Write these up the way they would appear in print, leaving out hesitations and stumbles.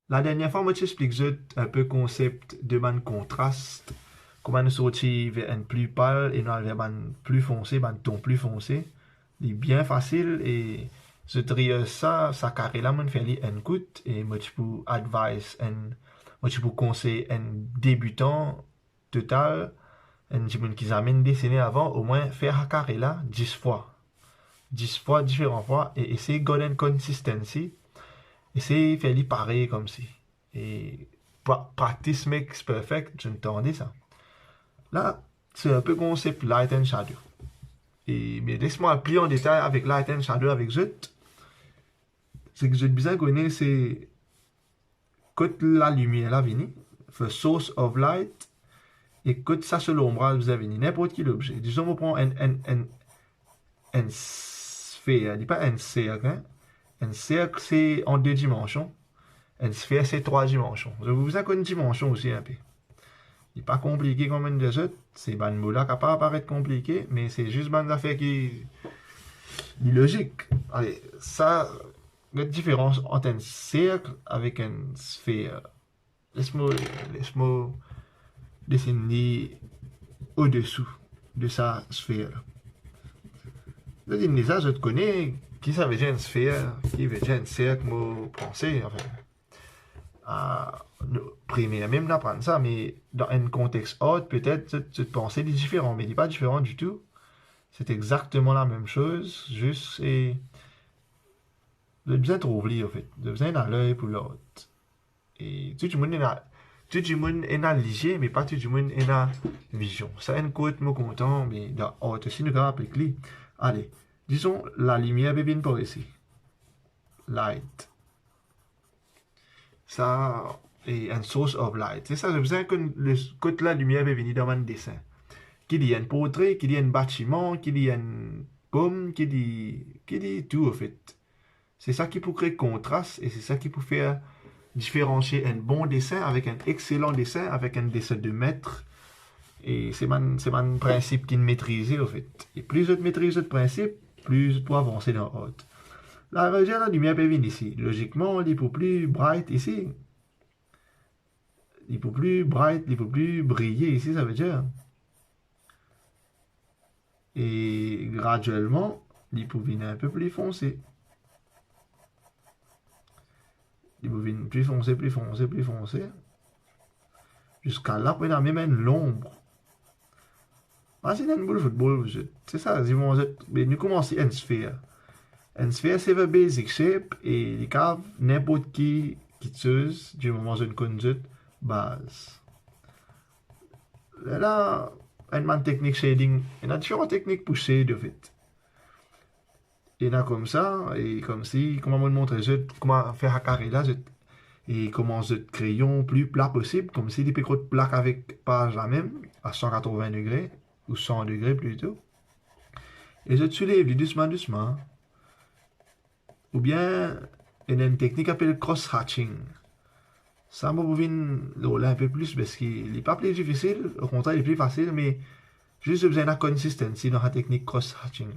La dernière fois, moi, je t'explique un peu le concept de man contraste. Comment nous sortir vers un plus pâle et nous vers un plus foncé, un ton plus foncé. C'est bien facile et je dirais ça carré là, moi, fait un coup et moi, tu peux advice, moi, tu peux conseiller un débutant total, un gens qui amène dessiné avant, au moins faire un carré là 10 fois. 10 fois, différentes fois, et essayer de garder une consistency. Essayer de faire pareil comme si. Et practice makes perfect, je t'entendais ça. Là, c'est un peu concept light and shadow. Mais laisse-moi appeler en détail avec light and shadow avec Zut. C'est que j'ai besoin de connaître, c'est quand la lumière là vient, the source of light, et quand ça sur l'ombrage vous avez n'importe quel objet. Disons, on prend un sphère, dis pas un cercle. Hein? Un cercle, c'est en 2 dimensions. Une sphère, c'est 3 dimensions. Je vous ai une dimension aussi un peu. Il n'est pas compliqué comme une des autres. C'est un mot là qui pas paraître compliqué, mais c'est juste une affaire qui est logique. Allez, ça, la différence entre un cercle avec une sphère. Laisse-moi dessiner au-dessous de sa sphère. Je dis ça, je te connais. Qui ça veut dire une sphère? Qui veut dire un cercle? Moi, penser, enfin. Primaire, même d'apprendre ça, mais dans un contexte autre, peut-être tu te pensais des différents, mais il n'est pas différent du tout. C'est exactement la même chose, juste et de bien trouver en fait, de besoin d'un l'œil pour l'autre. Et tout le monde est dans léger, mais pas tout le monde est dans vision. Ça un côté me content, mais dans autre aussi nous appliquer. Allez, disons la lumière peut venir par ici. Light. Ça est une source of light. C'est ça, j'ai besoin que le côté de la lumière peut venir dans mon dessin. Qu'il y ait un portrait, qu'il y ait un bâtiment, qu'il y ait une pomme, qu'il y ait tout en fait. C'est ça qui peut créer contraste et c'est ça qui peut faire différencier un bon dessin avec un excellent dessin, avec un dessin de maître. Et c'est mon principe qui est maîtrisé en fait. Et plus je maîtrise le principe, plus je peux avancer dans l'autre. La lumière peut venir ici. Logiquement, il peut plus bright ici. Il peut plus bright, il peut plus briller ici, ça veut dire. Et graduellement, il peut venir un peu plus foncé. Il peut venir plus foncé, plus foncé, plus foncé. Jusqu'à là, on a même l'ombre. Ah, c'est une boule de football, c'est ça, mais nous commençons une sphère. Une sphère, c'est le basic shape et les caves, n'importe qui tuse du moment où une conduite base. Là, une technique shading, il y a différentes techniques pour shade, en fait. Il y en a comme ça, et comme si, comment me montrer, comment faire un carré là, et comment ce crayon plus plat possible, comme si les picots de plaque avec page la même, à 180 degrés, ou 100 degrés plutôt. Et je soulève doucement, doucement. Ou bien, il y a une technique appelée cross-hatching. Ça m'a voulu un peu plus parce qu'il n'est pas plus difficile, au contraire, il est plus facile, mais juste besoin de la consistency dans la technique cross-hatching.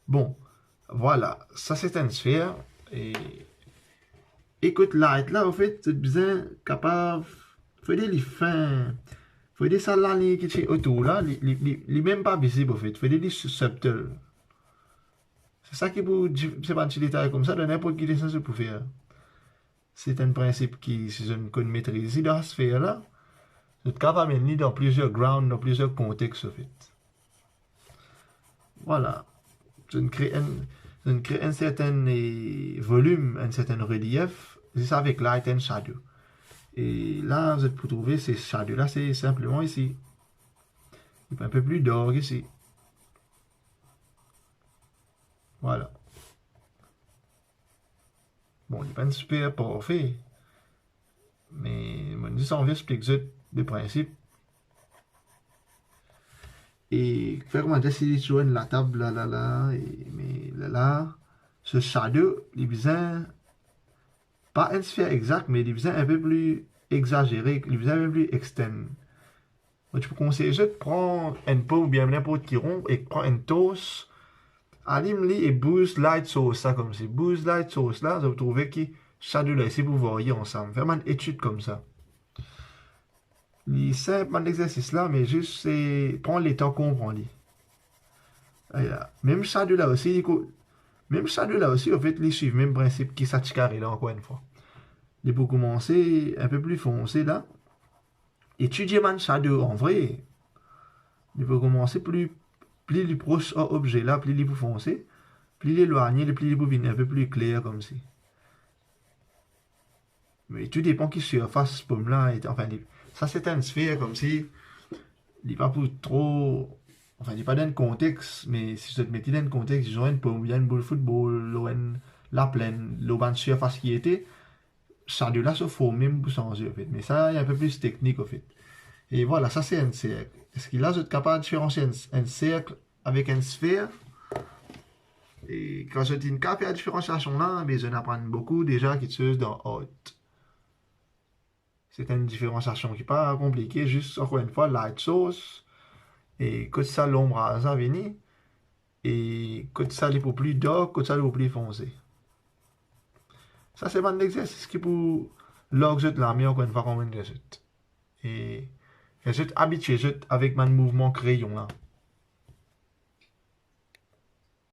Bon, voilà, ça c'est une sphère. Et écoute, light là, en fait, c'est besoin capable, faut des les fins, faut des salles qui est autour là, les même pas visible en fait, faut des subtils. C'est ça qui peut, c'est pas un petit détail comme ça, de n'importe quel dessin se peut faire. C'est un principe qui, si je ne connais maîtriser dans la sphère là, je suis capable de dans plusieurs grounds, dans plusieurs contextes en fait. Voilà. Je ne crée un certain volume, un certain relief, c'est ça avec light and shadow. Et là, vous êtes pour trouver ces shadows là, c'est simplement ici. Il est un peu plus d'orgue ici. Voilà. Bon, il n'est pas super parfait. Mais je dis ça, on vient expliquer le principe. Et faire comment dire si je joue la table là, mais là, ce shadow, il est bien, pas une sphère exacte, mais il est bien un peu plus exagéré, il est bien un peu plus externe. Donc, tu peux conseiller de prendre une pomme ou bien n'importe qui rond et prendre une toast, allume-les et boost light sauce, ça comme c'est. Boost light sauce là, vous trouvez qui Ça de là, ici pour varier ensemble. Faire une étude comme ça. C'est simple, un exercice là, mais juste c'est prendre les temps qu'on prend. Même ça de là aussi, même ça de là aussi, en fait, les suivent même principe qui s'attique carré là, encore une fois. Et pour commencer, un peu plus foncé là, étudier man ça de en vrai. Il faut commencer plus les proches objet là, plus les plus foncé, plus l'éloigner, plus les plus venir un peu plus clair comme si. Mais tout dépend qui surface pomme là, enfin, ça c'est une sphère comme si, il n'est pas pour trop. Enfin, il n'est pas dans le contexte, mais si je te mettais dans le contexte, j'aurais une pomme, il y a une boule de football, la plaine, l'auban surface qui était, ça de là se forme même pour changer en fait. Mais ça, il y a un peu plus technique en fait. Et voilà, ça c'est un cercle. Est-ce qu'il a vous êtes capable de différencier un cercle avec une sphère? Et quand je dis une capable de différenciation là, mais je n'apprends beaucoup déjà qui se dans haute. C'est une différenciation qui n'est pas compliquée, juste encore une fois, light source, et que ça l'ombre à ça venir, et que ça les pour plus dark, que ça les pour plus foncé. Ça c'est un exercice qui pour l'objet de la mienne encore une fois comme un exercice. Et je suis habitué avec mon mouvement crayon là.